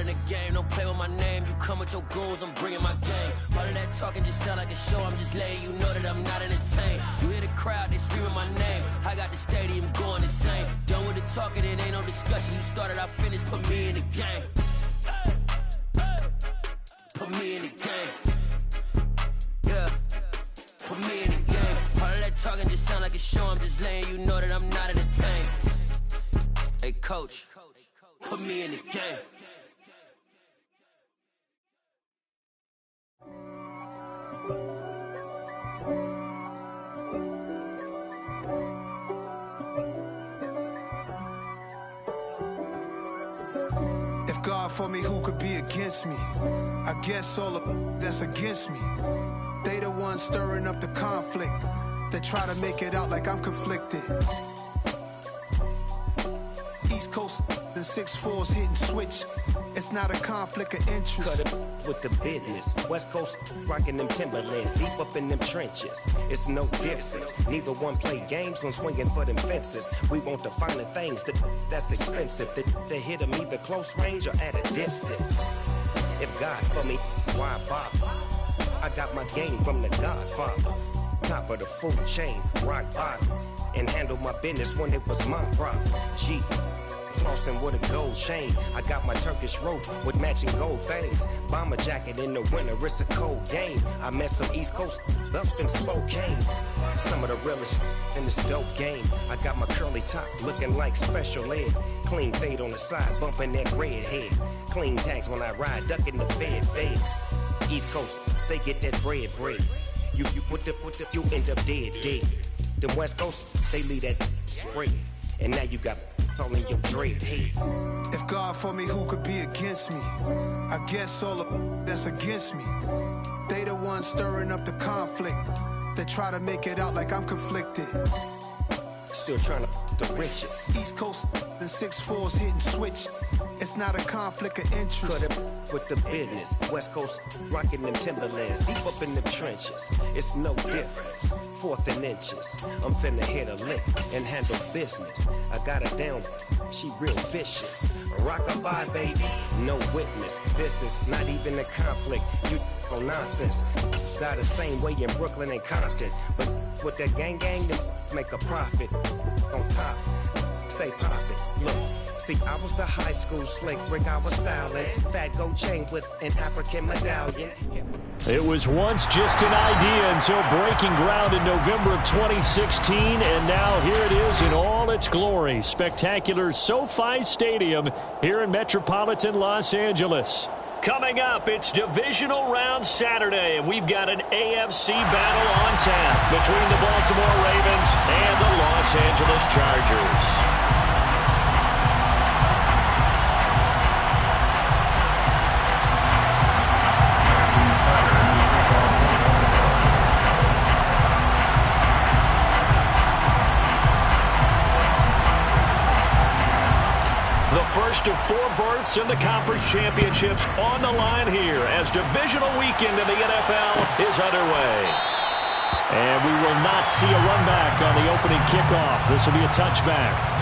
in the game, don't play with my name. You come with your goons, I'm bringing my game. All of that talking just sound like a show, I'm just letting you know that I'm not entertained. You hear the crowd, they screaming my name. I got the stadium going insane. Done with the talking, it ain't no discussion. You started, I finished, put me in the game. Put me in the game. Yeah, put me in the game. All of that talking just sound like a show, I'm just letting you know that I'm not entertained. Hey coach, put me in the game. If God for me, who could be against me? I guess all of that's against me. They the ones stirring up the conflict. They try to make it out like I'm conflicted. East Coast and 6'4's hitting switch. It's not a conflict of interest. Cut it with the business. West Coast rocking them Timberlands, deep up in them trenches. It's no difference. Neither one play games when swinging for them fences. We want the finer things that's expensive. They hit them either close range or at a distance. If God for me, why bother? I got my game from the Godfather. Top of the food chain, rock bottom. And handle my business when it was my problem. G. Flossing with a gold chain. I got my Turkish rope with matching gold things. Bomber jacket in the winter, it's a cold game. I met some East Coast up in Spokane. Some of the realest in this dope game. I got my curly top looking like special ed. Clean fade on the side, bumping that red head. Clean tags when I ride, ducking the feds. East Coast, they get that bread. You end up dead. The West Coast, they leave that spray. And now you got calling your dread head. If God for me, who could be against me? I guess all of that's against me. They the ones stirring up the conflict. They try to make it out like I'm conflicted. Still trying to the riches. East Coast and 6'4's hitting switch. It's not a conflict of interest. Cut it with the business. West Coast rocking them Timberlands, deep up in the trenches. It's no difference. 4th and inches. I'm finna hit a lick and handle business. I got her down, she real vicious. Rockabye, baby, no witness. This is not even a conflict. You on nonsense. Got the same way in Brooklyn and Compton, but with that gang, they make a profit. On top, stay poppin'. Look. See, I was the high school slick Rick, I was styling. Fat gold chain with an African medallion. It was once just an idea until breaking ground in November of 2016, and now here it is in all its glory. Spectacular SoFi Stadium here in metropolitan Los Angeles. Coming up, it's Divisional Round Saturday, and we've got an AFC battle on tap between the Baltimore Ravens and the Los Angeles Chargers. First of 4 berths in the conference championships on the line here as divisional weekend in the NFL is underway. And we will not see a run back on the opening kickoff. This will be a touchback.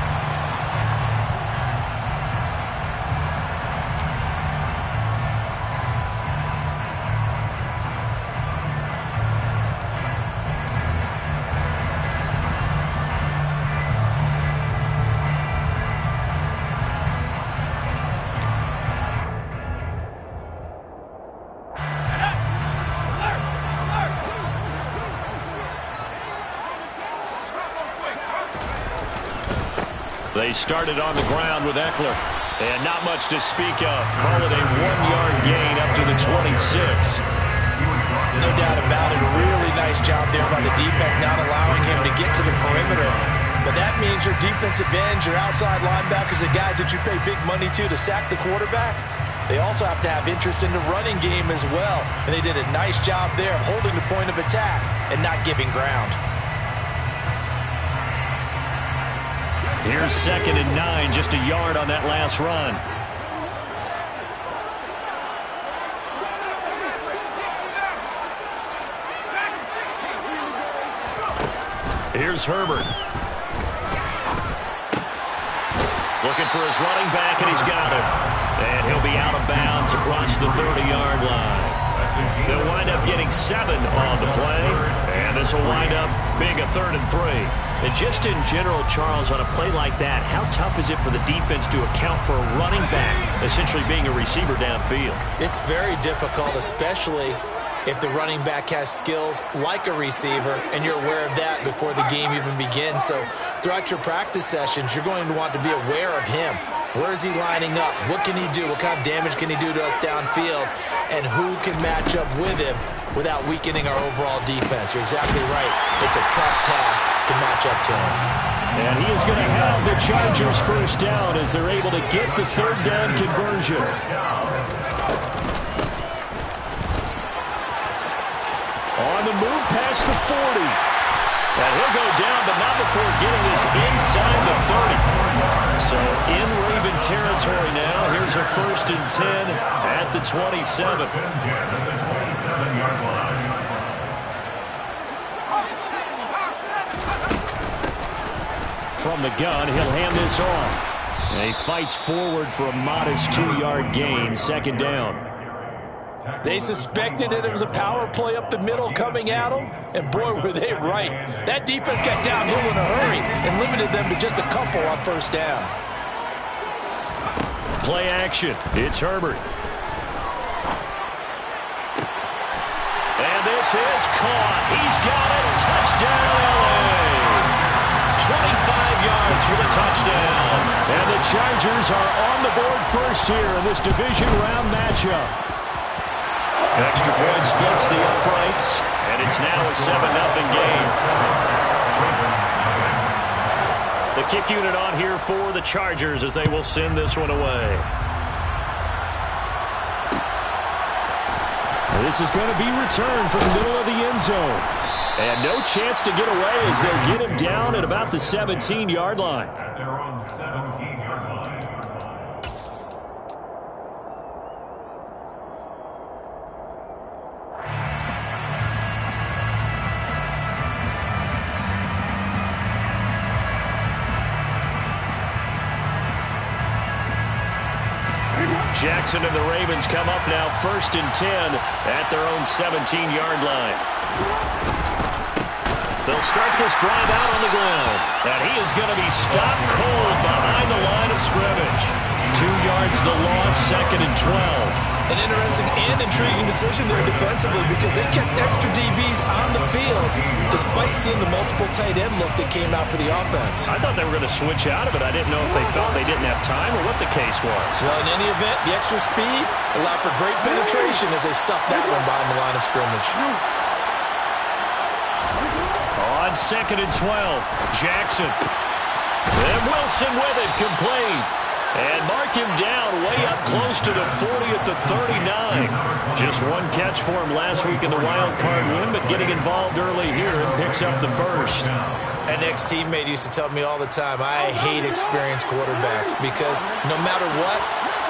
They started on the ground with Eckler. And not much to speak of. Call it a 1-yard gain up to the 26. No doubt about it. A really nice job there by the defense, not allowing him to get to the perimeter. But that means your defensive ends, your outside linebackers, the guys that you pay big money to sack the quarterback, they also have to have interest in the running game as well. And they did a nice job there holding the point of attack and not giving ground. Here's 2nd and 9, just a yard on that last run. Here's Herbert. Looking for his running back, and he's got him. And he'll be out of bounds across the 30-yard line. They'll wind up getting 7 on the play, and this will wind up being a 3rd and 3. And just in general, Charles, on a play like that, how tough is it for the defense to account for a running back essentially being a receiver downfield? It's very difficult, especially if the running back has skills like a receiver, and you're aware of that before the game even begins. So throughout your practice sessions, you're going to want to be aware of him. Where is he lining up? What can he do? What kind of damage can he do to us downfield? And who can match up with him without weakening our overall defense? You're exactly right. It's a tough task to match up to him. And he is going to have the Chargers first down as they're able to get the 3rd down conversion. On the move past the 40. And he'll go down, but not before getting this inside the 30. So in Raven territory now. Here's a 1st and 10 at the 27. From the gun, he'll hand this off. And he fights forward for a modest 2-yard gain, 2nd down. They suspected that it was a power play up the middle coming at them, and boy, were they right. That defense got downhill in a hurry and limited them to just a couple on 1st down. Play action. It's Herbert. And this is caught. He's got it. Touchdown, LA. 25 yards for the touchdown. And the Chargers are on the board first here in this division round matchup. Extra point splits the uprights, and it's now a 7-0 game. The kick unit on here for the Chargers as they will send this one away. And this is going to be returned from the middle of the end zone. And no chance to get away as they'll get him down at about the 17-yard line. They're on 17-yard line. Jackson and the Ravens come up now 1st and 10 at their own 17-yard line. They'll start this drive out on the ground. And he is going to be stopped cold behind the line of scrimmage. 2 yards the loss, 2nd and 12. An interesting and intriguing decision there defensively because they kept extra DBs on the field despite seeing the multiple tight end look that came out for the offense. I thought they were going to switch out of it. I didn't know if they felt they didn't have time or what the case was. Well, in any event, the extra speed allowed for great penetration as they stuffed that one behind the line of scrimmage. On 2nd and 12, Jackson. And Wilson with it, complete. And mark him down way up close to the 40 at the 39. Just one catch for him last week in the wild card win, but getting involved early here and picks up the 1st. An ex-teammate used to tell me all the time, I hate experienced quarterbacks because no matter what,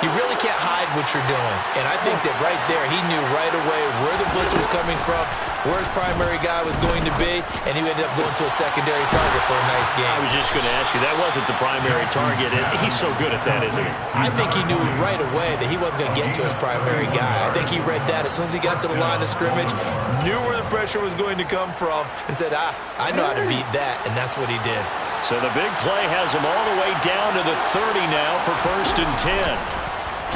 you really can't hide what you're doing. And I think that right there, he knew right away where the blitz was coming from, where his primary guy was going to be, and he ended up going to a secondary target for a nice game. I was just going to ask you, that wasn't the primary target. He's so good at that, isn't he? I think he knew right away that he wasn't going to get to his primary guy. I think he read that as soon as he got to the line of scrimmage, knew where the pressure was going to come from, and said, I know how to beat that, and that's what he did. So the big play has him all the way down to the 30 now for 1st and 10.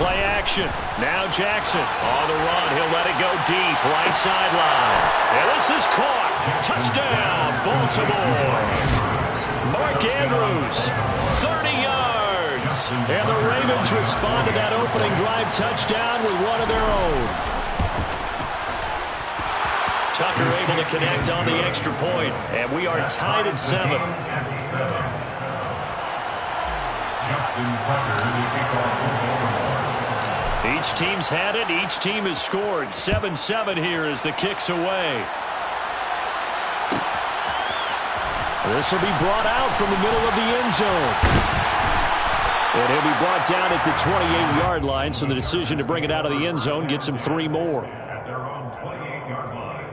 Play action. Now Jackson on the run. He'll let it go deep. Right sideline. And this is caught. Touchdown, Baltimore. Mark Andrews, 30 yards. And the Ravens respond to that opening drive touchdown with one of their own. Tucker able to connect on the extra point. And we are tied at 7. Justin Tucker, the kickoff for Baltimore. Each team's had it. Each team has scored. 7-7 here as the kick's away. This will be brought out from the middle of the end zone. And he'll be brought down at the 28-yard line, so the decision to bring it out of the end zone gets him 3 more. At their own 28-yard line.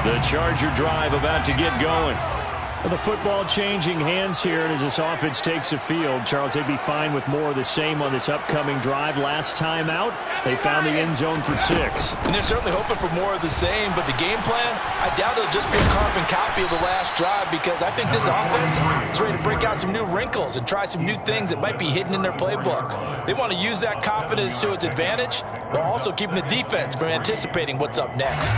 The Charger drive about to get going. The football changing hands here, and as this offense takes the field, Charles, they'd be fine with more of the same on this upcoming drive. Last time out, they found the end zone for 6. And they're certainly hoping for more of the same, but the game plan, I doubt it'll just be a carbon copy of the last drive, because I think this offense is ready to break out some new wrinkles and try some new things that might be hidden in their playbook. They want to use that confidence to its advantage, while also keeping the defense from anticipating what's up next.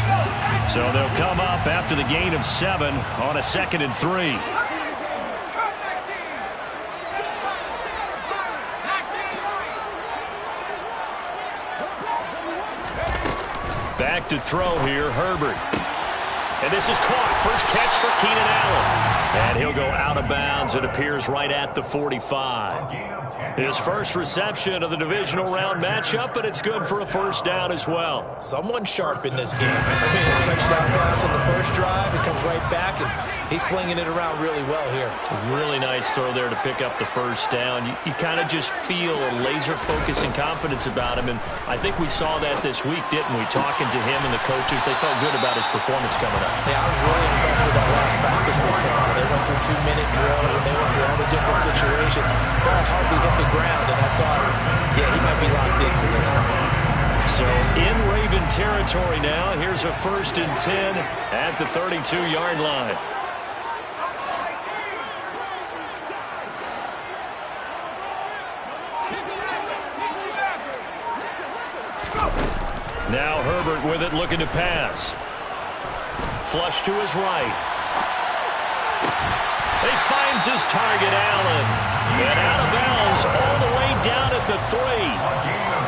So they'll come up after the gain of 7 on a 2nd and 3. Back to throw here, Herbert. And this is caught. First catch for Keenan Allen. And he'll go out of bounds. It appears right at the 45. His first reception of the divisional round matchup, but it's good for a first down as well. Someone sharp in this game. I mean, a touchdown pass on the first drive. It comes right back, and he's flinging it around really well here. Really nice throw there to pick up the first down. You kind of just feel a laser focus and confidence about him, and I think we saw that this week, didn't we? Talking to him and the coaches, they felt good about his performance coming up. Yeah, I was really impressed with that last practice we saw. They went through 2-minute drill, and they went through all the different situations. Ball hardly hit the ground, and I thought, yeah, he might be locked in for this one. So in Raven territory now. Here's a 1st and 10 at the 32-yard line. Now Herbert with it, looking to pass. Flush to his right. He finds his target, Allen. And out of bounds all the way down at the 3.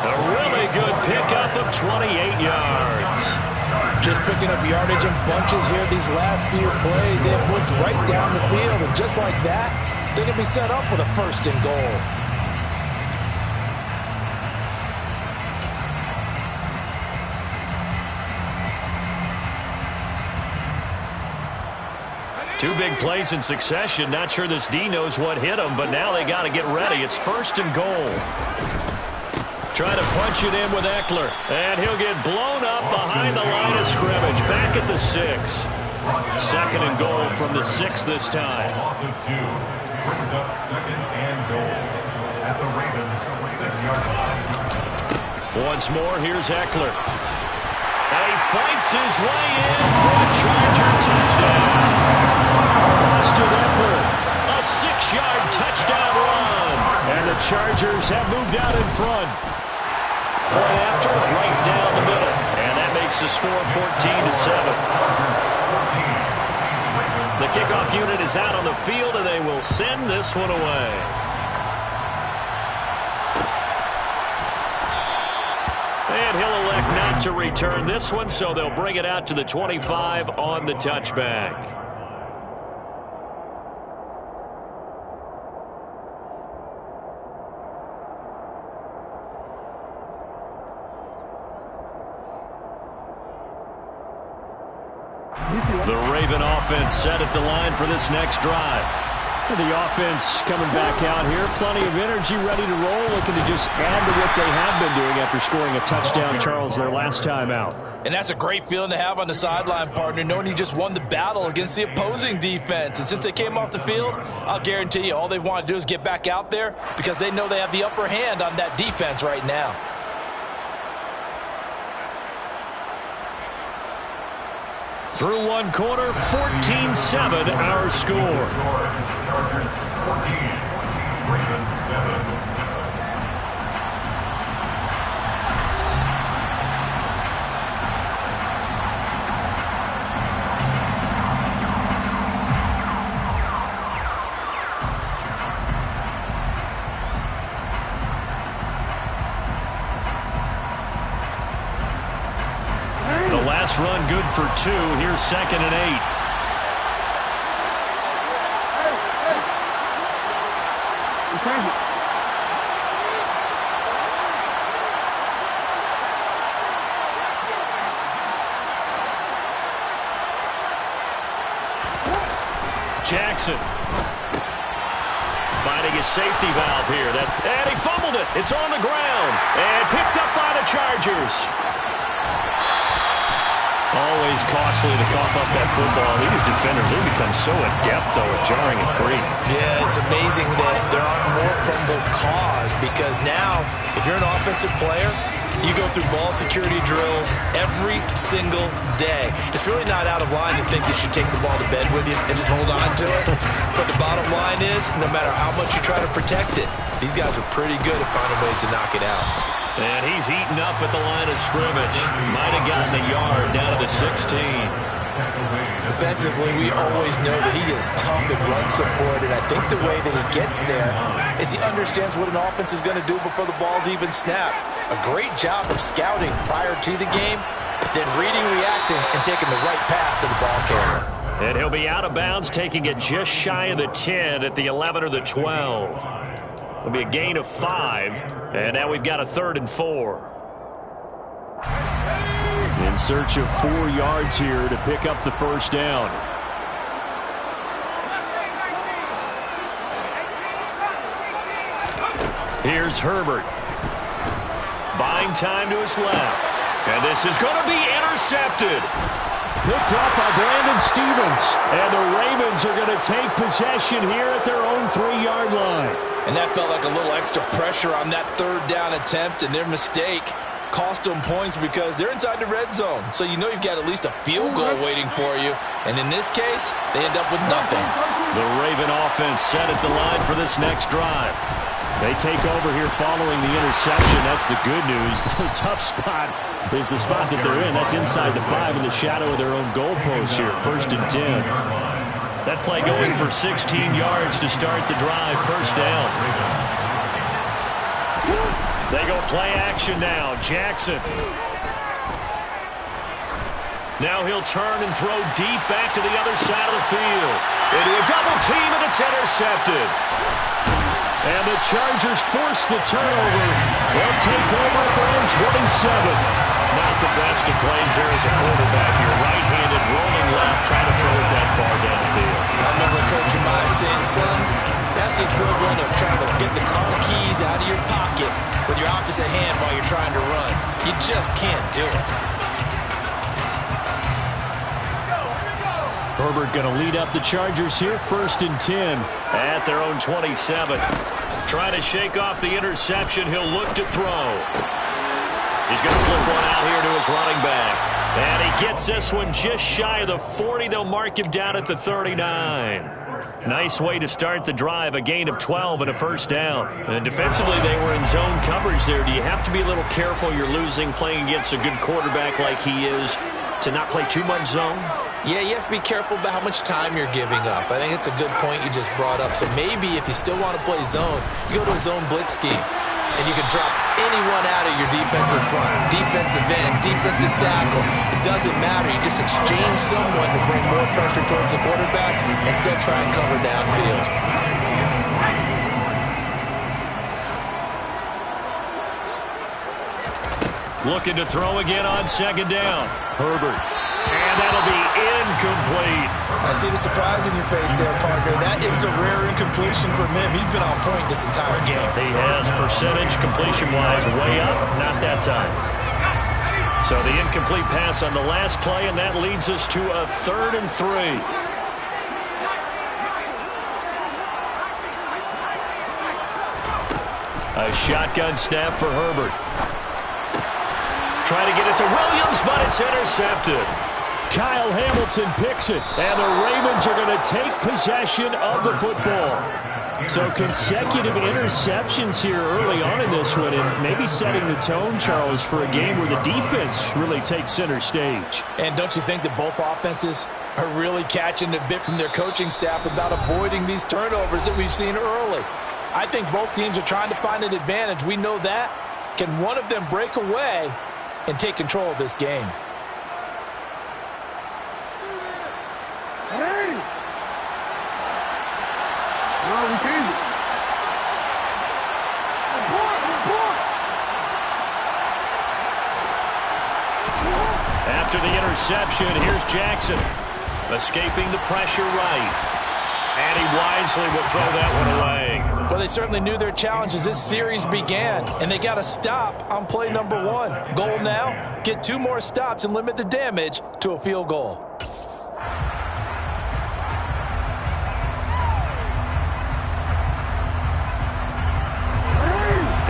A really good pickup of 28 yards. Just picking up yardage in bunches here these last few plays. They have moved right down the field, and just like that, they can be set up with a 1st and goal. Two big plays in succession. Not sure this D knows what hit him, but now they got to get ready. It's 1st and goal. Trying to punch it in with Eckler. And he'll get blown up behind the line of scrimmage. Back at the 6. 2nd and goal from the 6 this time. Loss of 2 brings up 2nd and goal at the Ravens 6-yard line. Once more, here's Eckler. And he fights his way in for a Charger touchdown. Austin Eckler, a 6-yard touchdown run. And the Chargers have moved out in front. Point after, right down the middle. And that makes the score 14-7. The kickoff unit is out on the field, and they will send this one away. And he'll elect not to return this one, so they'll bring it out to the 25 on the touchback. The Raven offense set at the line for this next drive. The offense coming back out here. Plenty of energy, ready to roll, looking to just add to what they have been doing after scoring a touchdown, Charles, their last time out. And that's a great feeling to have on the sideline, partner, knowing you just won the battle against the opposing defense. And since they came off the field, I'll guarantee you all they want to do is get back out there because they know they have the upper hand on that defense right now. Through one quarter, 14-7 our score. Chargers 14, Ravens 7. Last run good for 2. Here's 2nd and 8. Jackson finding his safety valve here. And he fumbled it. It's on the ground and picked up by the Chargers. Always costly to cough up that football. These defenders, they become so adept, though, at jarring it free. Yeah, it's amazing that there aren't more fumbles caused because now, if you're an offensive player, you go through ball security drills every single day. It's really not out of line to think that you take the ball to bed with you and just hold on to it. But the bottom line is, no matter how much you try to protect it, these guys are pretty good at finding ways to knock it out. And he's eaten up at the line of scrimmage. Might have gotten a yard down to the 16. Defensively, we always know that he is tough at run support, and I think the way that he gets there is he understands what an offense is going to do before the ball's even snapped. A great job of scouting prior to the game, then reading, reacting, and taking the right path to the ball carrier. And he'll be out of bounds, taking it just shy of the 10 at the 11 or the 12. It'll be a gain of 5, and now we've got a 3rd and 4. In search of 4 yards here to pick up the first down. Here's Herbert. Buying time to his left. And this is going to be intercepted. Picked up by Brandon Stevens. And the Ravens are going to take possession here at their own 3-yard line. And that felt like a little extra pressure on that 3rd down attempt, and their mistake cost them points because they're inside the red zone. So you know you've got at least a field goal waiting for you. And in this case, they end up with nothing. The Raven offense set at the line for this next drive. They take over here following the interception. That's the good news. The tough spot is the spot that they're in. That's inside the 5 in the shadow of their own goalpost here. 1st and 10. That play going for 16 yards to start the drive. First down. They go play action now. Jackson. Now he'll turn and throw deep back to the other side of the field. Into a double team, and it's intercepted. And the Chargers force the turnover. They'll take over at their own 27. Not the best of plays there as a quarterback. You're right-handed, rolling left, trying to throw it that far downfield. I remember a coach of mine saying, son, that's the equivalent of trying to get the car keys out of your pocket with your opposite hand while you're trying to run. You just can't do it. Herbert going to lead up the Chargers here, 1st and 10 at their own 27. Trying to shake off the interception. He'll look to throw. He's going to flip one out here to his running back. And he gets this one just shy of the 40. They'll mark him down at the 39. Nice way to start the drive, a gain of 12 and a first down. And defensively, they were in zone coverage there. Do you have to be a little careful? You're losing, playing against a good quarterback like he is, to not play too much zone? Yeah, you have to be careful about how much time you're giving up. I think it's a good point you just brought up. So maybe if you still want to play zone, you go to a zone blitz scheme. And you can drop anyone out of your defensive front, defensive end, defensive tackle. It doesn't matter. You just exchange someone to bring more pressure towards the quarterback and still try and cover downfield. Looking to throw again on 2nd down. Herbert. And that'll be incomplete. I see the surprise in your face there, partner. That is a rare incompletion from him. He's been on point this entire game. He has percentage completion-wise way up. Not that time. So the incomplete pass on the last play, and that leads us to a 3rd and 3. A shotgun snap for Herbert. Trying to get it to Williams, but it's intercepted. Kyle Hamilton picks it, and the Ravens are going to take possession of the football. So consecutive interceptions here early on in this one, and maybe setting the tone, Charles, for a game where the defense really takes center stage. And don't you think that both offenses are really catching a bit from their coaching staff about avoiding these turnovers that we've seen early? I think both teams are trying to find an advantage. We know that. Can one of them break away and take control of this game? After the interception, here's Jackson. Escaping the pressure right. And he wisely will throw that one away. Well, they certainly knew their challenge as this series began, and they got to stop on play number 1. Goal now, get 2 more stops and limit the damage to a field goal.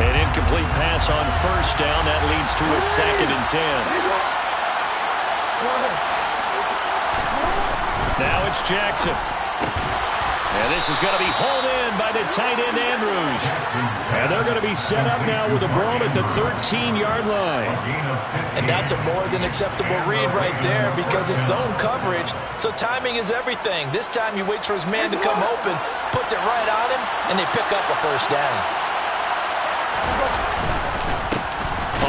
An incomplete pass on first down. That leads to a 2nd and 10. Now it's Jackson. And this is going to be hauled in by the tight end, Andrews. And they're going to be set up now with a ball at the 13-yard line. And that's a more than acceptable read right there because it's zone coverage, so timing is everything. This time he waits for his man to come open, puts it right on him, and they pick up a first down.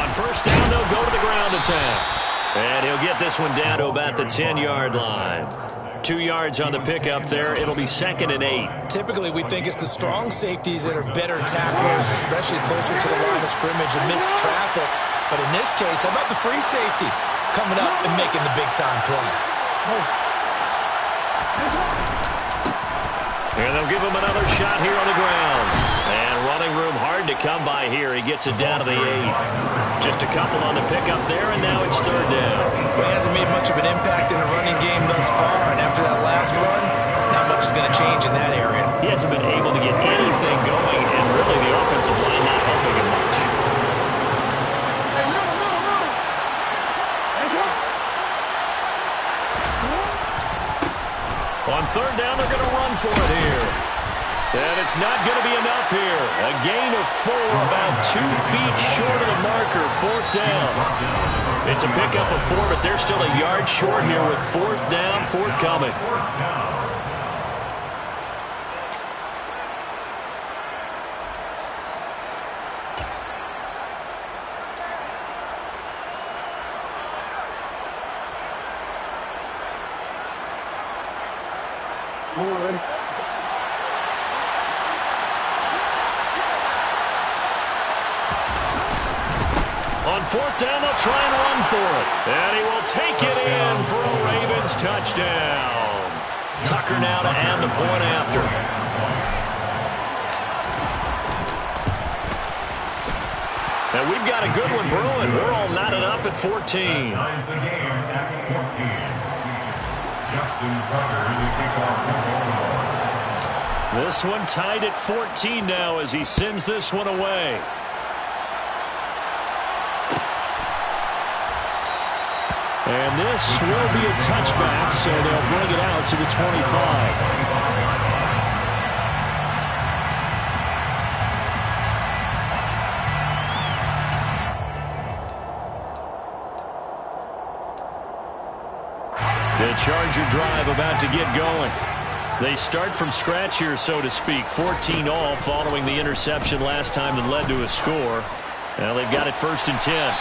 On first down, they'll go to the ground attack. And he'll get this one down to about the 10-yard line. 2 yards on the pickup there. It'll be 2nd and 8. Typically, we think it's the strong safeties that are better tacklers, especially closer to the line of scrimmage amidst traffic. But in this case, how about the free safety coming up and making the big-time play? And they'll give him another shot here on the ground. And running room hard to come by here. He gets it down to the 8. Just a couple on the pickup there, and now it's 3rd down. Well, he hasn't made much of an impact in the running game thus far, and after that last run, not much is going to change in that area. He hasn't been able to get anything going, and really the offensive line not helping him much. On 3rd down, they're going to run for it here. And it's not going to be enough here. A gain of 4, about 2 feet short of the marker, 4th down. It's a pickup of 4, but they're still a yard short here with 4th down, forthcoming. On 4th down, they'll try and run for it. And he will take it in for a Ravens touchdown. Tucker now to add the point after. And we've got a good one brewing. We're all knotted up at 14. Ties the game at 14. Justin Tucker to kick off the ball. This one tied at 14 now as he sends this one away. And this will be a touchback, so they'll bring it out to the 25. The Charger drive about to get going. They start from scratch here, so to speak. 14 all following the interception last time that led to a score. Now they've got it 1st and 10.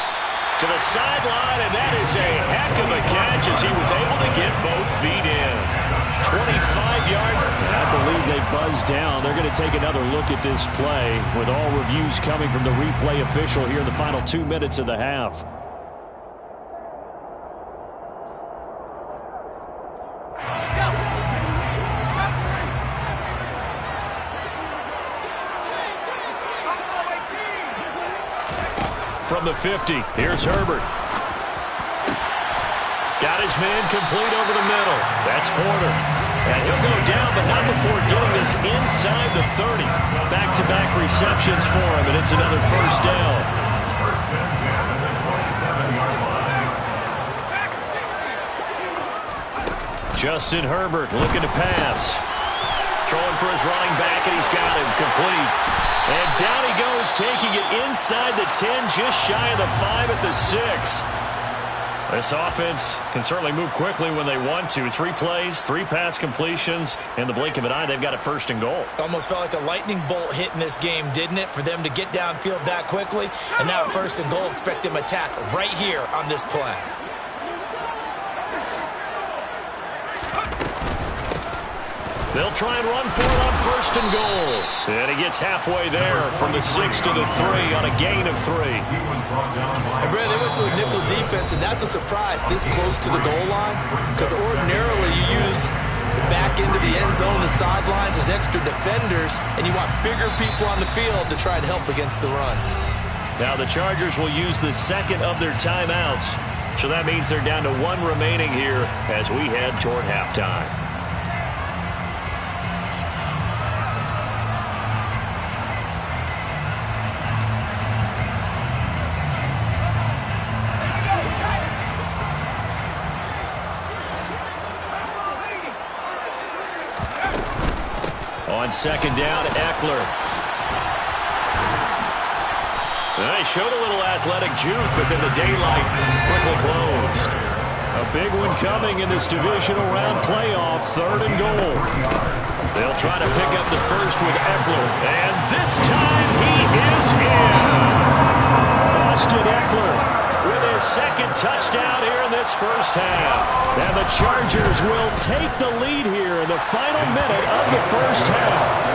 To the sideline, and that is a heck of a catch as he was able to get both feet in. 25 yards. I believe they buzzed down. They're going to take another look at this play with all reviews coming from the replay official here in the final 2 minutes of the half. From the 50, here's Herbert. Got his man complete over the middle. That's Porter. And he'll go down, but not before getting this inside the 30. Back-to-back receptions for him, and it's another 1st down. 1st and 10 at the 27-yard line. Justin Herbert looking to pass. Throwing for his running back, and he's got him complete. And down he goes, taking it inside the 10, just shy of the 5 at the 6. This offense can certainly move quickly when they want to. 3 plays, 3 pass completions. In the blink of an eye, they've got it 1st and goal. Almost felt like a lightning bolt hit in this game, didn't it? For them to get downfield that quickly. And now 1st and goal, expect them to attack right here on this play. They'll try and run for it on 1st and goal. And he gets halfway there from the 6 to the 3 on a gain of 3. And Brad, they went to a nickel defense, and that's a surprise this close to the goal line. Because ordinarily you use the back end of the end zone, the sidelines as extra defenders, and you want bigger people on the field to try and help against the run. Now the Chargers will use the second of their timeouts. So that means they're down to one remaining here as we head toward halftime. On second down, Eckler. They showed a little athletic juke, but then the daylight quickly closed. A big one coming in this divisional round playoff, 3rd and goal. They'll try to pick up the first with Eckler, and this time he is in. Austin Eckler with his second touchdown here in this first half. And the Chargers will take the lead here in the final minute of the first half.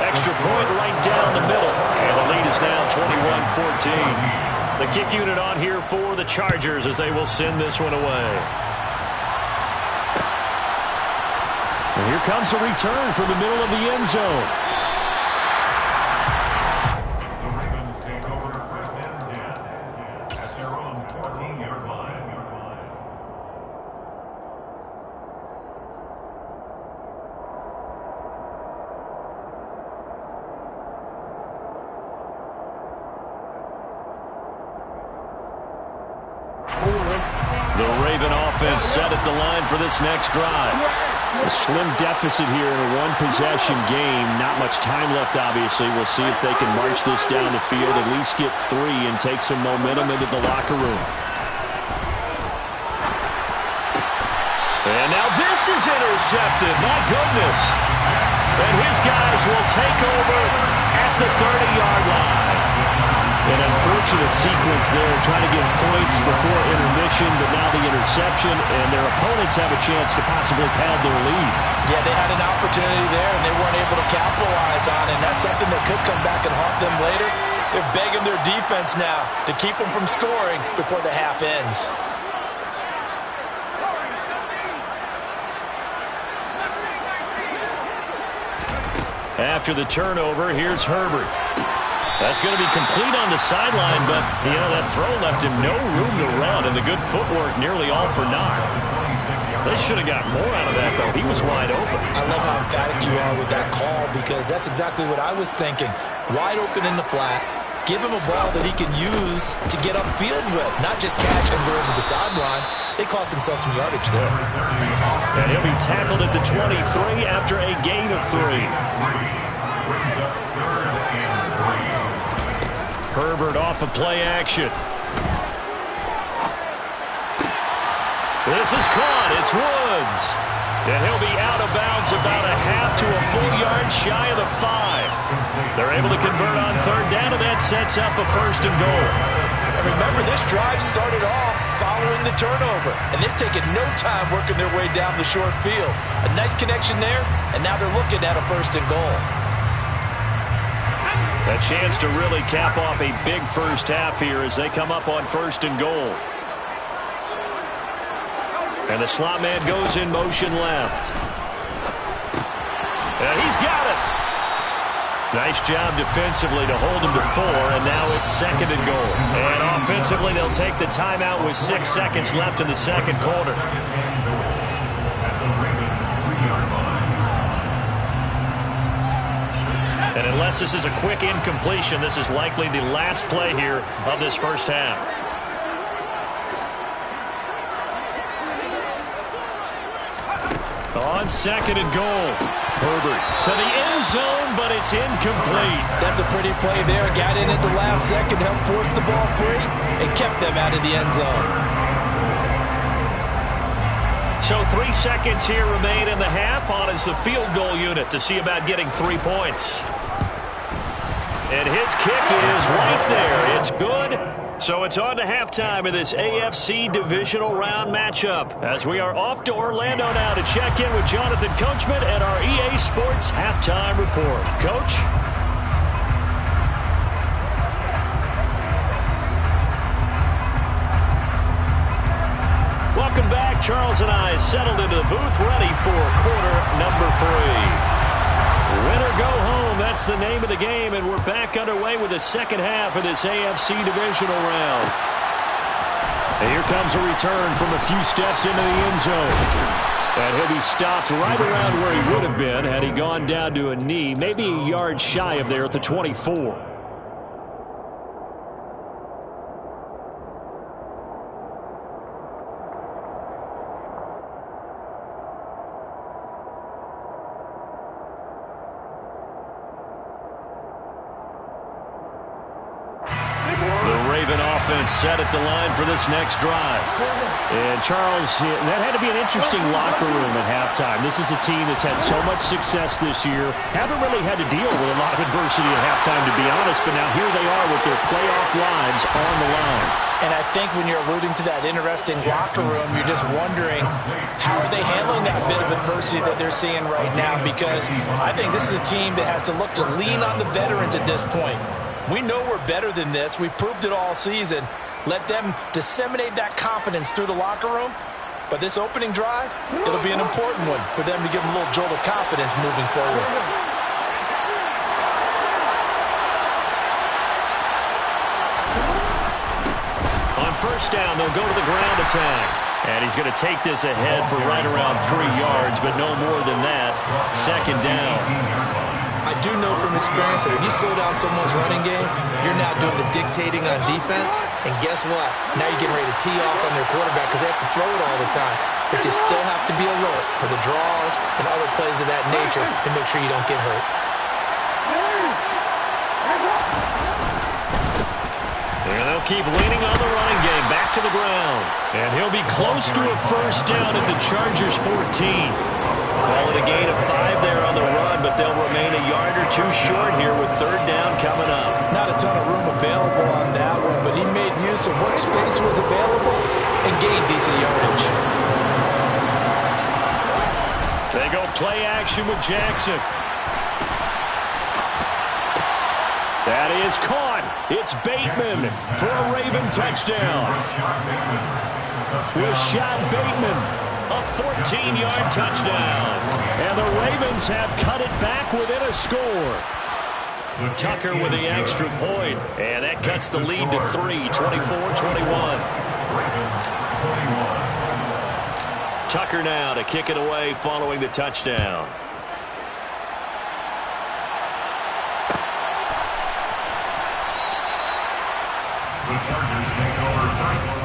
Extra point right down the middle, and the lead is now 21-14. The kick unit on here for the Chargers as they will send this one away. And here comes a return from the middle of the end zone. The Ravens take over 1st and 10 at their own 14-yard line. The Raven offense set at the line for this next drive. A slim deficit here in a one-possession game. Not much time left, obviously. We'll see if they can march this down the field, at least get 3 and take some momentum into the locker room. And now this is intercepted. My goodness. And his guys will take over at the 30-yard line. An unfortunate sequence there, trying to get points before intermission, but now the interception, and their opponents have a chance to possibly pad their lead. Yeah, they had an opportunity there, and they weren't able to capitalize on it. And that's something that could come back and haunt them later. They're begging their defense now to keep them from scoring before the half ends. After the turnover, here's Herbert. That's going to be complete on the sideline, but, you know, that throw left him no room to run, and the good footwork nearly all for naught. They should have got more out of that, though. He was wide open. I love how emphatic you are with that call, because that's exactly what I was thinking. Wide open in the flat. Give him a ball that he can use to get upfield with, not just catch and go over the sideline. They cost themselves some yardage there. And he'll be tackled at the 23 after a gain of 3. Herbert off of play action. This is caught. It's Woods. And he'll be out of bounds about a half to a full yard shy of the 5. They're able to convert on 3rd down, and that sets up a 1st and goal. And remember, this drive started off following the turnover, and they've taken no time working their way down the short field. A nice connection there, and now they're looking at a 1st and goal. A chance to really cap off a big first half here as they come up on 1st and goal. And the slot man goes in motion left. And he's got it. Nice job defensively to hold him to 4, and now it's 2nd and goal. And offensively, they'll take the timeout with 6 seconds left in the 2nd quarter. And unless this is a quick incompletion, this is likely the last play here of this first half. On 2nd and goal, Herbert to the end zone, but it's incomplete. That's a pretty play there. Got in at the last second, helped force the ball free, and kept them out of the end zone. So 3 seconds here remain in the half. On is the field goal unit to see about getting 3 points. And his kick is right there. It's good. So it's on to halftime of this AFC divisional round matchup as we are off to Orlando now to check in with Jonathan Coachman and our EA Sports halftime report. Coach? Welcome back. Charles and I settled into the booth ready for quarter number 3. Win or go home, that's the name of the game, and we're back underway with the second half of this AFC divisional round. And here comes a return from a few steps into the end zone. And he'll be stopped right around where he would have been had he gone down to a knee, maybe a yard shy of there at the 24. Set at the line for this next drive. And Charles, that had to be an interesting locker room at halftime. This is a team that's had so much success this year. Haven't really had to deal with a lot of adversity at halftime, to be honest, but now here they are with their playoff lives on the line. And I think when you're alluding to that interesting locker room, you're just wondering how are they handling that bit of adversity that they're seeing right now, because I think this is a team that has to look to lean on the veterans at this point. We know we're better than this. We've proved it all season. Let them disseminate that confidence through the locker room. But this opening drive, it'll be an important one for them to give them a little jolt of confidence moving forward. On first down, they'll go to the ground attack. And he's going to take this ahead for right around 3 yards, but no more than that. Second down. I do know from experience that if you slow down someone's running game, you're now doing the dictating on defense. And guess what? Now you're getting ready to tee off on their quarterback because they have to throw it all the time. But you still have to be alert for the draws and other plays of that nature to make sure you don't get hurt. And they'll keep leaning on the running game. Back to the ground. And he'll be close to a first down at the Chargers' 14. Call it a gain of 5 there on the run, but they'll remain a yard or two short here with third down coming up. Not a ton of room available on that one, but he made use of what space was available and gained decent yardage. They go play action with Jackson. That is caught. It's Bateman for a Raven touchdown. Rashad Bateman. A 14-yard touchdown. And the Ravens have cut it back within a score. Tucker with the extra point. And that cuts the lead to 3, 24-21. Tucker now to kick it away following the touchdown. The Chargers take over 3.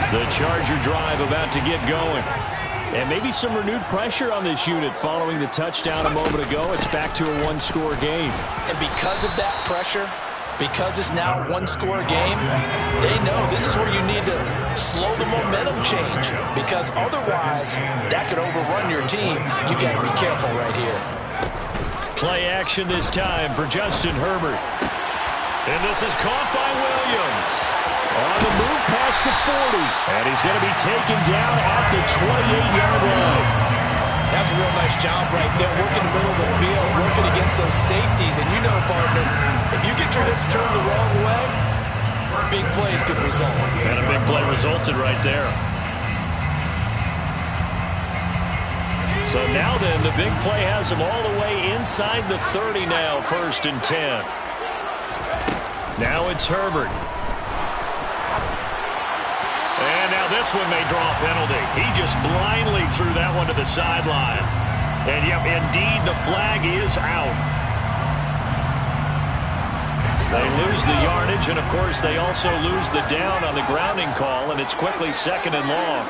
The Charger drive about to get going. And maybe some renewed pressure on this unit following the touchdown a moment ago. It's back to a one-score game. And because of that pressure, because it's now a one-score game, they know this is where you need to slow the momentum change, because otherwise that could overrun your team. You got to be careful right here. Play action this time for Justin Herbert. And this is caught by Williams. On the move past the 40. And he's going to be taken down at the 28-yard line. That's a real nice job right there, working the middle of the field, working against those safeties. And you know, partner, if you get your hips turned the wrong way, big plays could result. And a big play resulted right there. So now then, the big play has him all the way inside the 30 now, 1st and 10. Now it's Herbert. And now this one may draw a penalty. He just blindly threw that one to the sideline. And yep, indeed, the flag is out. They lose the yardage, and of course they also lose the down on the grounding call, and it's quickly 2nd and long.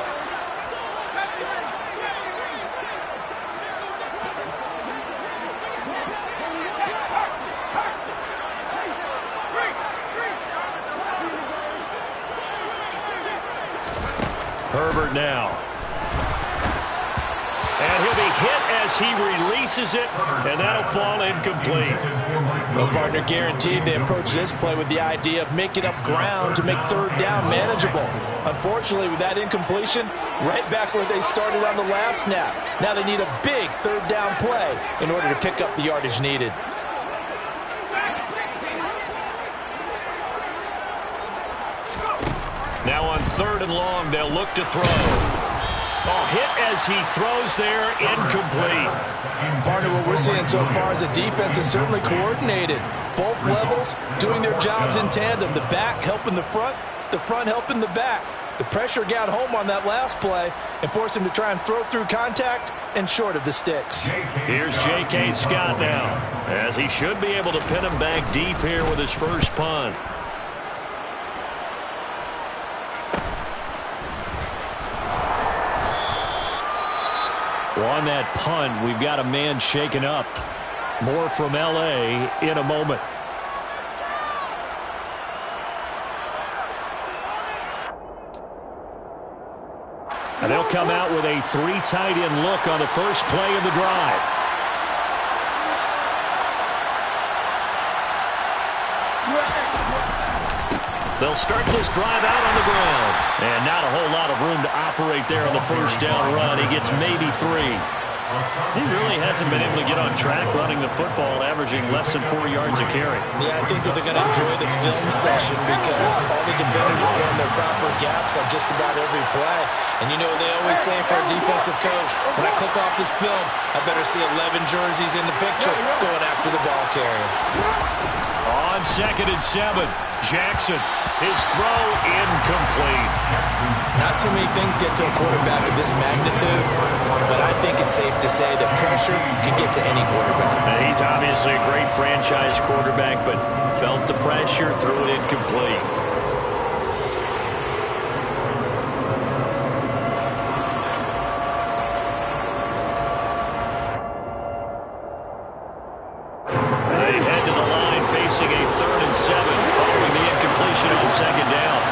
Herbert now. as he releases it, and that'll fall incomplete. Well, partner, guaranteed they approach this play with the idea of making up ground to make third down manageable. Unfortunately, with that incompletion, right back where they started on the last snap. Now they need a big third down play in order to pick up the yardage needed. Now on 3rd and long, they'll look to throw. Oh, hit as he throws there, incomplete. Partner, what we're seeing so far is the defense is certainly coordinated. Both levels doing their jobs in tandem. The back helping the front helping the back. The pressure got home on that last play and forced him to try and throw through contact and short of the sticks. Here's J.K. Scott now, as he should be able to pin him back deep here with his first punt. On that punt, we've got a man shaken up. More from L.A. in a moment. And they'll come out with a 3 tight end look on the first play of the drive. They'll start this drive out on the ground. And not a whole lot of room to operate there on the first down run. He gets maybe 3. He really hasn't been able to get on track running the football, averaging less than 4 yards a carry. Yeah, I think that they're going to enjoy the film session because all the defenders are filling their proper gaps on just about every play. And you know, they always say for a defensive coach, when I click off this film, I better see 11 jerseys in the picture going after the ball carrier. On 2nd and 7, Jackson. His throw incomplete. Not too many things get to a quarterback of this magnitude, but I think it's safe to say that pressure can get to any quarterback. Now, he's obviously a great franchise quarterback, but felt the pressure, threw it incomplete. They head to the line facing a 3rd and 7 following the incompletion on 2nd down.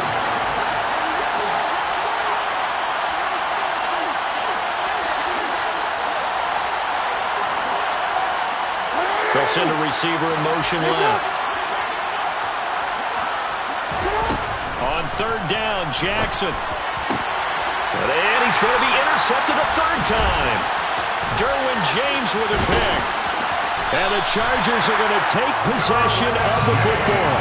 They'll send a receiver in motion left. On 3rd down, Jackson. And he's going to be intercepted a 3rd time. Derwin James with a pick. And the Chargers are going to take possession of the football.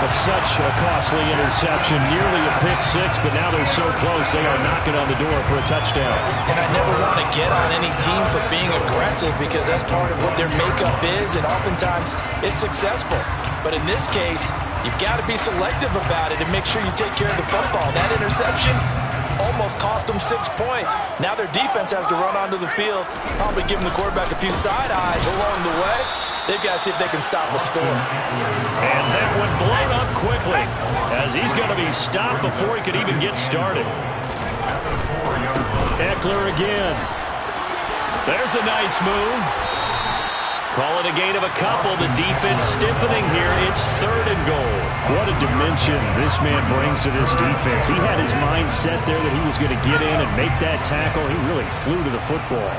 That's such a costly interception, nearly a pick 6, but now they're so close they are knocking on the door for a touchdown. And I never want to get on any team for being aggressive because that's part of what their makeup is, and oftentimes it's successful. But in this case, you've got to be selective about it and make sure you take care of the football. That interception almost cost them 6 points. Now their defense has to run onto the field, probably giving the quarterback a few side eyes along the way. They've got to see if they can stop a score. And that one blown up quickly as he's going to be stopped before he could even get started. Eckler again. There's a nice move. Call it a gain of a couple. The defense stiffening here. It's 3rd and goal. What a dimension this man brings to this defense. He had his mind set there that he was going to get in and make that tackle. He really flew to the football.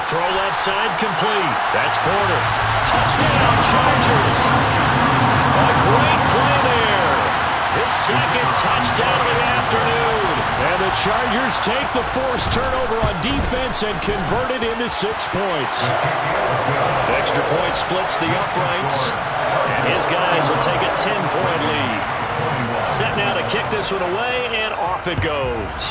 Throw left side complete. That's Porter. Touchdown, Chargers. A great play there. His 2nd touchdown of the afternoon. And the Chargers take the forced turnover on defense and convert it into 6 points. Extra point splits the uprights. And his guys will take a 10-point lead. Set now to kick this one away, and off it goes.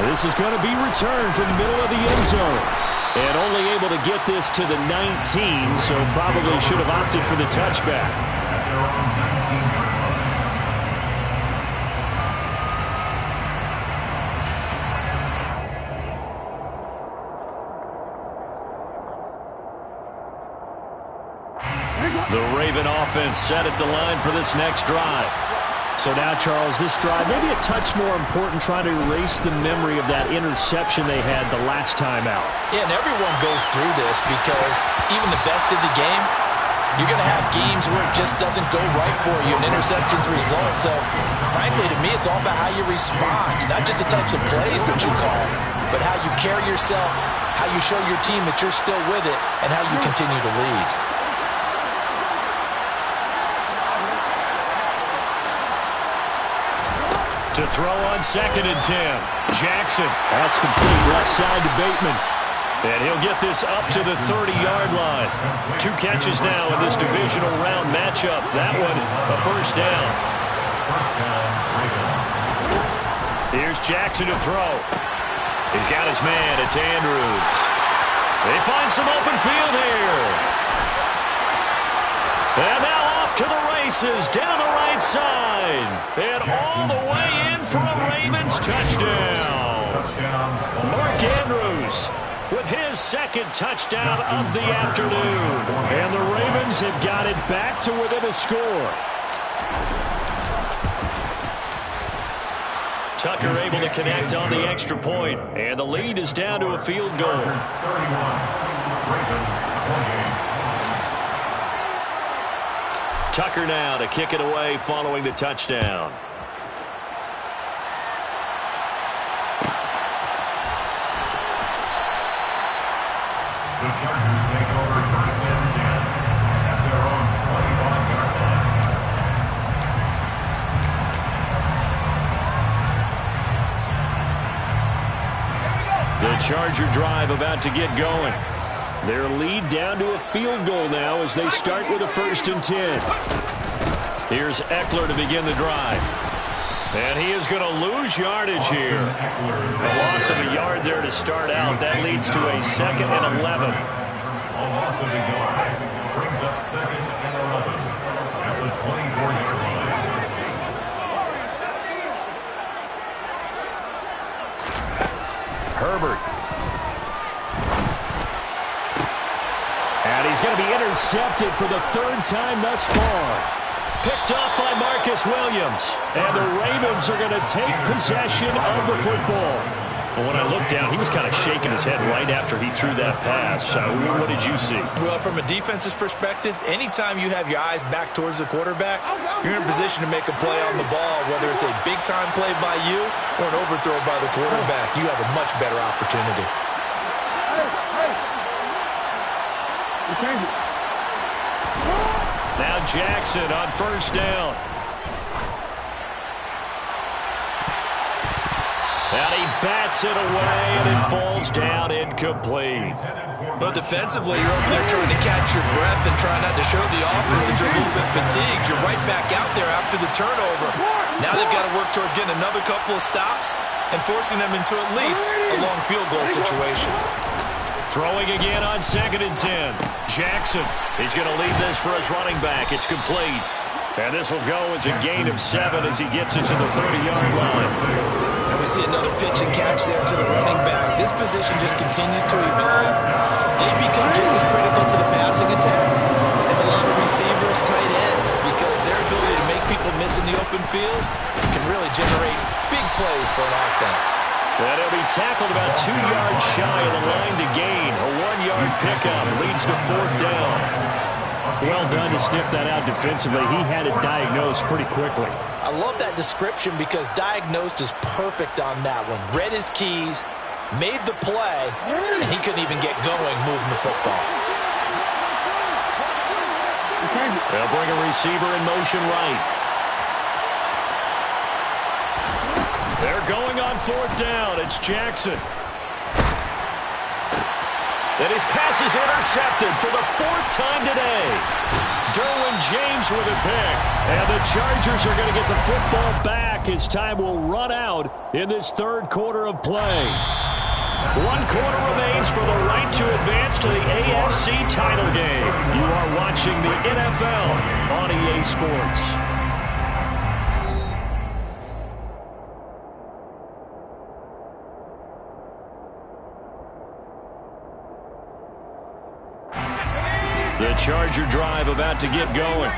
This is going to be returned from the middle of the end zone. And only able to get this to the 19, so probably should have opted for the touchback. The Raven offense set at the line for this next drive. So now, Charles, this drive, maybe a touch more important, trying to erase the memory of that interception they had the last time out. Yeah, and everyone goes through this because even the best of the game You're going to have games where it just doesn't go right for you, and interceptions result. So, frankly, to me, it's all about how you respond. Not just the types of plays that you call, but how you carry yourself, how you show your team that you're still with it, and how you continue to lead. To throw on 2nd and 10. Jackson. That's complete left side to Bateman. And he'll get this up to the 30-yard line. 2 catches now in this divisional round matchup. That one, a first down. Here's Jackson to throw. He's got his man. It's Andrews. They find some open field here. And now off to the races down the right side. And all the way in for a Ravens touchdown. Mark Andrews with his 2nd touchdown of the afternoon. And the Ravens have got it back to within a score. Tucker able to connect on the extra point. And the lead is down to a field goal. Tucker now to kick it away following the touchdown. The Chargers take over 1st and 10 at their own 25-yard line. The Charger drive about to get going. Their lead down to a field goal now as they start with a 1st and 10. Here's Eckler to begin the drive. And he is going to lose yardage here. A loss of a yard there to start out. That leads to a 2nd and 11. A loss of a yard brings up 2nd and 11 at the 24-yard line. Herbert. And he's going to be intercepted for the 3rd time thus far. Picked off by Marcus Williams. And the Ravens are going to take possession of the football. But when I looked down, he was kind of shaking his head right after he threw that pass. What did you see? Well, from a defense's perspective, anytime you have your eyes back towards the quarterback, you're in a position to make a play on the ball, whether it's a big-time play by you or an overthrow by the quarterback. You have a much better opportunity. Now Jackson on 1st down. And he bats it away, and it falls down incomplete. But defensively, you're over there trying to catch your breath and trying not to show the offense that you're a little bit fatigued. You're right back out there after the turnover. Now they've got to work towards getting another couple of stops and forcing them into at least a long field goal situation. Throwing again on 2nd and 10. Jackson, he's going to lead this for his running back. It's complete. And this will go as a gain of 7 as he gets it to the 30-yard line. And we see another pitch and catch there to the running back. This position just continues to evolve. They become just as critical to the passing attack as a lot of receivers, tight ends, because their ability to make people miss in the open field can really generate big plays for an offense. And he'll be tackled about 2 yards shy of the line to gain. A 1-yard pickup leads to 4th down. Well done to sniff that out defensively. He had it diagnosed pretty quickly. I love that description because diagnosed is perfect on that one. Read his keys, made the play, and he couldn't even get going moving the football. They'll bring a receiver in motion right. They're going on 4th down. It's Jackson. And his pass is intercepted for the 4th time today. Derwin James with a pick. And the Chargers are going to get the football back as time will run out in this 3rd quarter of play. 1 quarter remains for the right to advance to the AFC title game. You are watching the NFL on EA Sports. The Charger drive about to get going.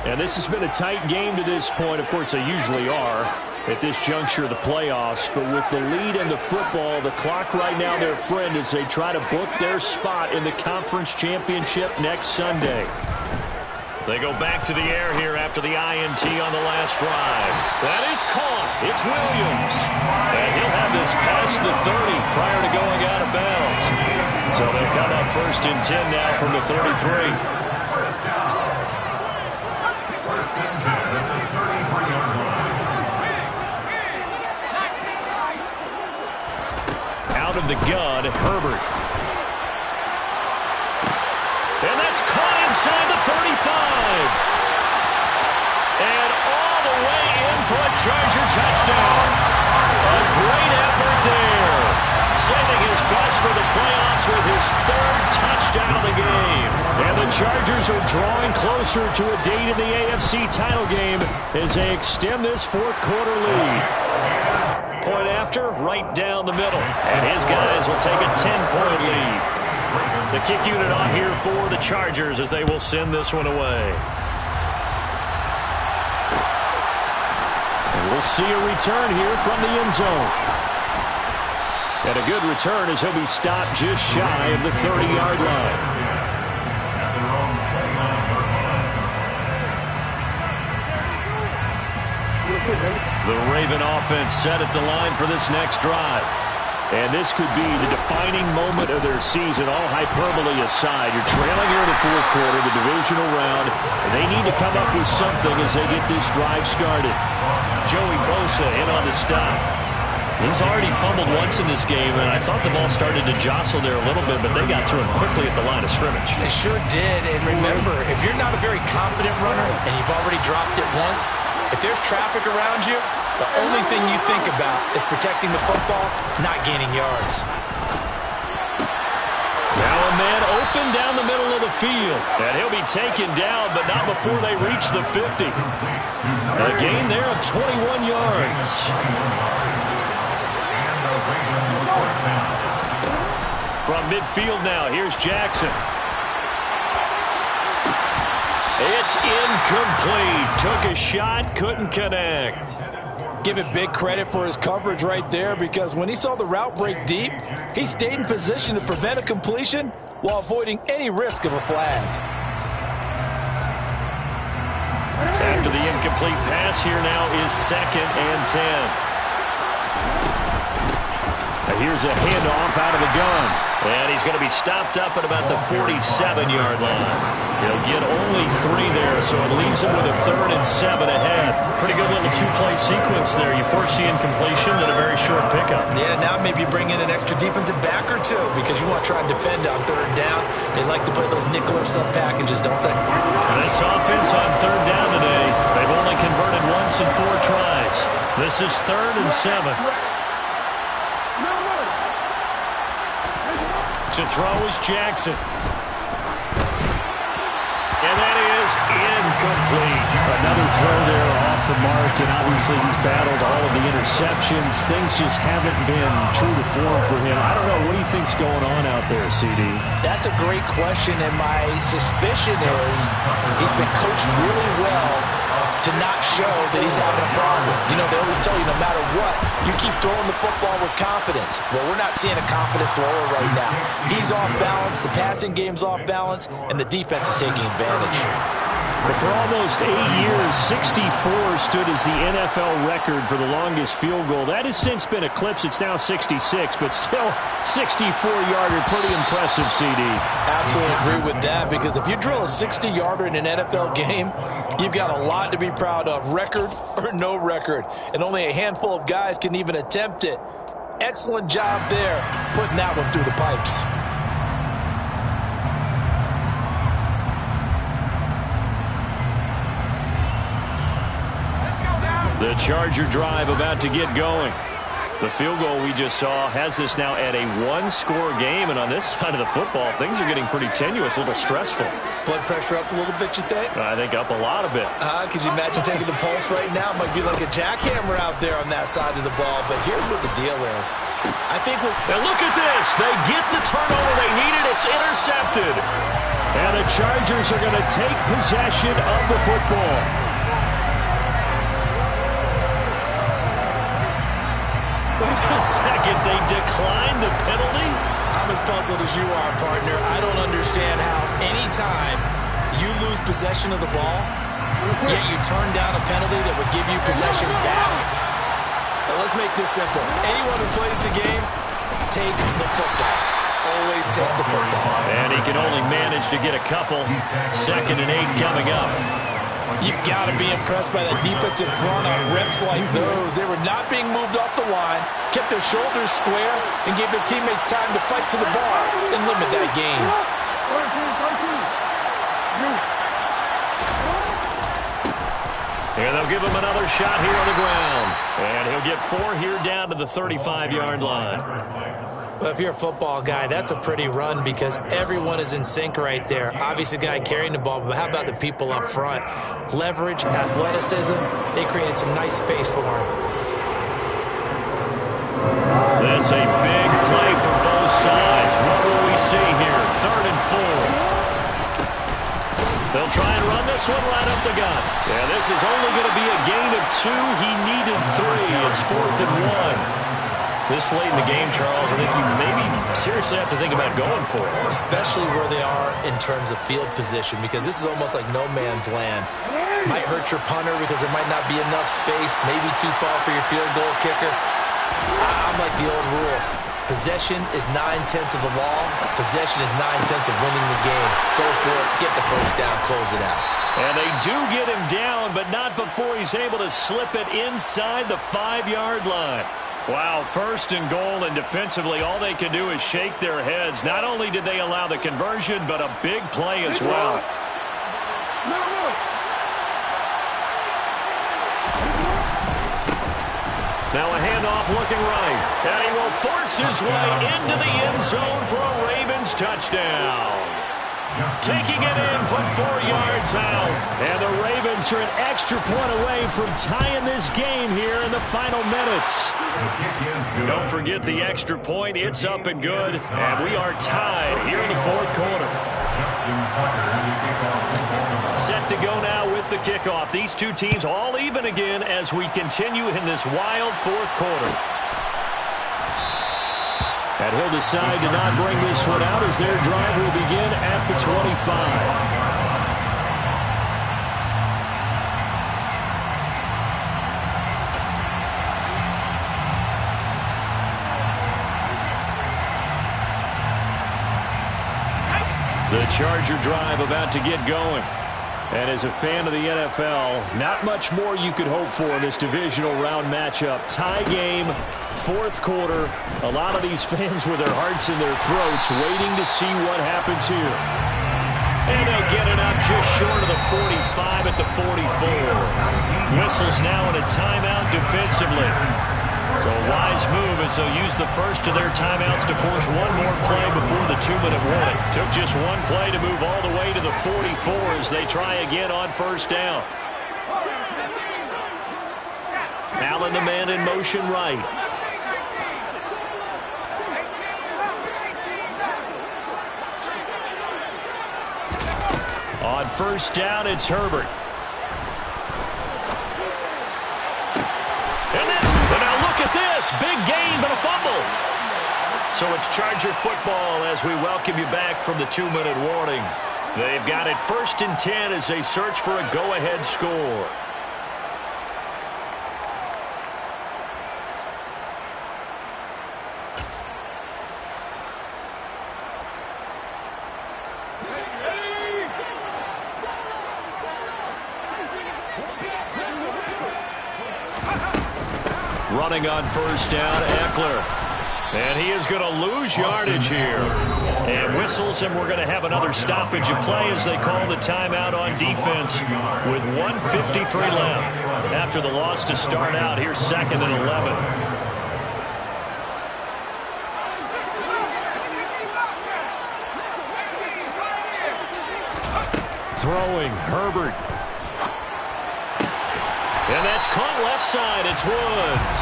And this has been a tight game to this point. Of course, they usually are at this juncture of the playoffs. But with the lead and the football, the clock right now their friend as they try to book their spot in the conference championship next Sunday. They go back to the air here after the INT on the last drive. That is caught. It's Williams. And he'll have this past the 30 prior to going out of bounds. So they come up 1st and 10 now from the 33. Out of the gun, Herbert. And that's caught inside the 35. And all the way in for a Charger touchdown. A great effort there. Saving his best for the playoffs with his 3rd touchdown of the game. And the Chargers are drawing closer to a date in the AFC title game as they extend this 4th quarter lead. Point after, right down the middle. And his guys will take a 10-point lead. The kick unit on here for the Chargers as they will send this one away. And we'll see a return here from the end zone. And a good return as he'll be stopped just shy of the 30-yard line. The Raven offense set at the line for this next drive. And this could be the defining moment of their season, all hyperbole aside. You're trailing here in the 4th quarter, the divisional round, and they need to come up with something as they get this drive started. Joey Bosa in on the stop. He's already fumbled once in this game, and I thought the ball started to jostle there a little bit, but they got to him quickly at the line of scrimmage. They sure did, and remember, if you're not a very confident runner and you've already dropped it once, if there's traffic around you, the only thing you think about is protecting the football, not gaining yards. Now a man open down the middle of the field. And he'll be taken down, but not before they reach the 50. A gain there of 21 yards. From midfield now, here's Jackson. It's incomplete. Took a shot, couldn't connect. Give it big credit for his coverage right there, because when he saw the route break deep, he stayed in position to prevent a completion while avoiding any risk of a flag. After the incomplete pass, here now is 2nd and 10. Here's a handoff out of the gun. And he's going to be stopped up at about the 47-yard line. He'll get only 3 there, so it leaves him with a 3rd and 7 ahead. Pretty good little 2-play sequence there. You force the incompletion, then a very short pickup. Yeah, now maybe bring in an extra defensive back or two, because you want to try and defend on 3rd down. They like to play those nickel or sub packages, don't they? And this offense on 3rd down today, they've only converted once in 4 tries. This is 3rd and 7. To throw is Jackson. And that is incomplete. Another throw there off the mark, and obviously he's battled all of the interceptions. Things just haven't been true to form for him. I don't know. What do you think's going on out there, CD? That's a great question, and my suspicion is he's been coached really well to not show that he's having a problem. You know, they always tell you no matter what, you keep throwing the football with confidence. Well, we're not seeing a confident thrower right now. He's off balance, the passing game's off balance, and the defense is taking advantage. But for almost 8 years, 64 stood as the NFL record for the longest field goal. That has since been eclipsed. It's now 66, but still 64-yarder. Pretty impressive, CD. Absolutely agree with that, because if you drill a 60-yarder in an NFL game, you've got a lot to be proud of, record or no record. And only a handful of guys can even attempt it. Excellent job there, putting that one through the pipes. The Charger drive about to get going. The field goal we just saw has this now at a 1-score game, and on this side of the football, things are getting pretty tenuous, a little stressful. Blood pressure up a little bit, you think? I think up a lot of it. Could you imagine taking the pulse right now? It might be like a jackhammer out there on that side of the ball, but here's what the deal is. I think now look at this. They get the turnover they needed. It's intercepted. And the Chargers are going to take possession of the football. Wait a second, they declined the penalty? I'm as puzzled as you are, partner. I don't understand how any time You lose possession of the ball, yet you turn down a penalty that would give you possession back. Now let's make this simple. Anyone who plays the game, take the football. Always take the football. And he can only manage to get a couple. 2nd and 8 coming up. You've got to be impressed by that defensive front on reps like those. They were not being moved off the line, kept their shoulders square, and gave their teammates time to fight to the bar and limit that gain. And they'll give him another shot here on the ground. And he'll get 4 here down to the 35-yard line. Well, if you're a football guy, that's a pretty run because everyone is in sync right there. Obviously, the guy carrying the ball, but how about the people up front? Leverage, athleticism, they created some nice space for him. That's a big play for both sides. What will we see here? 3rd and 4. They'll try and run this one right up the gut. Yeah, this is only going to be a gain of 2. He needed 3. It's 4th and 1. This late in the game, Charles, I think you maybe seriously have to think about going for it. Especially where they are in terms of field position, because this is almost like no man's land. Might hurt your punter because there might not be enough space, maybe too far for your field goal kicker. I'm like the old rule. Possession is 9/10 of the law. Possession is 9/10 of winning the game. Go for it. Get the first down. Close it out. And they do get him down, but not before he's able to slip it inside the 5-yard line. Wow, 1st and goal, and defensively all they can do is shake their heads. Not only did they allow the conversion, but a big play as well. Now a handoff looking right. And he will force his way into the end zone for a Ravens touchdown. Taking it in from 4 yards out. And the Ravens are an extra point away from tying this game here in the final minutes. Don't forget the extra point. It's up and good. And we are tied here in the 4th quarter. Set to go now with the kickoff. These two teams all even again as we continue in this wild 4th quarter. And he'll decide to not bring this one out as their drive will begin at the 25. The Charger drive about to get going. And as a fan of the NFL, not much more you could hope for in this divisional round matchup. Tie game, 4th quarter. A lot of these fans with their hearts in their throats waiting to see what happens here. And they'll get it up just short of the 45 at the 44. Whistles now in a timeout defensively. So a wise move as they'll use the first of their timeouts to force one more play before the 2-minute warning. Took just one play to move all the way to the 44 as they try again on 1st down. Allen the man in motion right. On 1st down, it's Herbert. Big gain, but a fumble. So it's Charger football as we welcome you back from the 2-minute warning. They've got it 1st and 10 as they search for a go-ahead score. Running on 1st down, Eckler. And he is going to lose yardage here. And whistles, and we're going to have another stoppage of play as they call the timeout on defense with 1:53 left. After the loss to start out, here's 2nd and 11. Throwing, Herbert. And that's caught left side. It's Woods.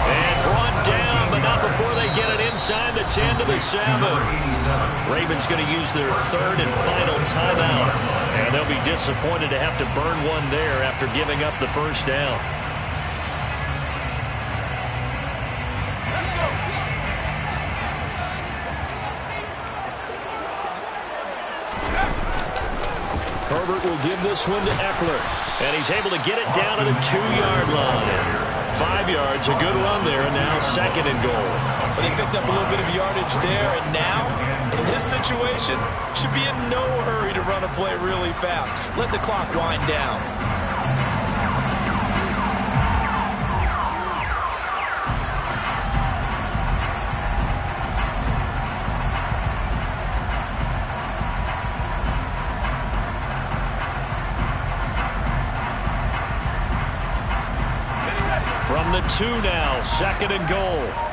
And brought down, but not before they get it inside the 10 to the 7. Ravens going to use their 3rd and final timeout. And they'll be disappointed to have to burn one there after giving up the 1st down. Herbert will give this one to Eckler. And he's able to get it down to the 2-yard line. 5 yards, a good run there, and now 2nd and goal. Well, they picked up a little bit of yardage there, and now, in this situation, should be in no hurry to run a play really fast. Let the clock wind down. From the 2 now, 2nd and goal.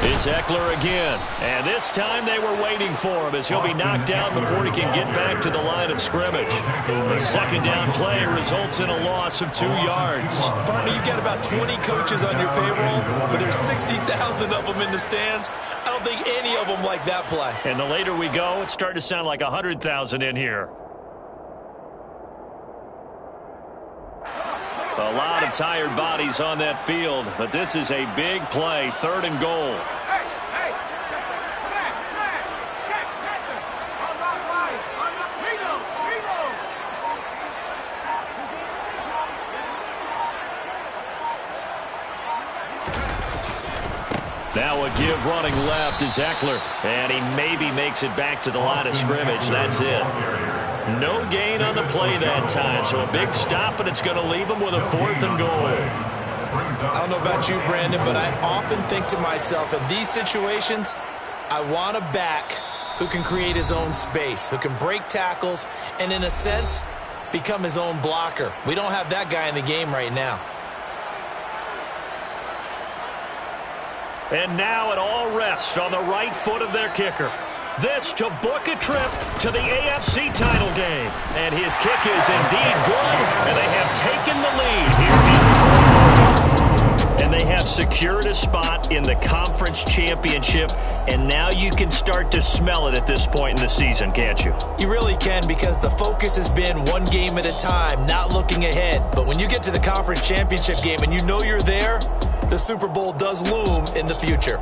It's Eckler again, and this time they were waiting for him as he'll be knocked out before he can get back to the line of scrimmage. The 2nd down play results in a loss of 2 yards. Partner, you've got about 20 coaches on your payroll, but there's 60,000 of them in the stands. I don't think any of them like that play. And the later we go, it's starting to sound like 100,000 in here. A lot of tired bodies on that field, but this is a big play, 3rd and goal. Now a give running left is Eckler, and he maybe makes it back to the line of scrimmage. That's it. No gain on the play that time, so a big stop, and it's going to leave him with a 4th and goal. I don't know about you, Brandon, but I often think to myself, in these situations, I want a back who can create his own space, who can break tackles, and in a sense, become his own blocker. We don't have that guy in the game right now. And now it all rests on the right foot of their kicker. This to book a trip to the AFC title game. And his kick is indeed good, and they have taken the lead here in the 4th quarter. And they have secured a spot in the conference championship, and now you can start to smell it at this point in the season, can't you? You really can, because the focus has been one game at a time, not looking ahead. But when you get to the conference championship game and you know you're there, the Super Bowl does loom in the future.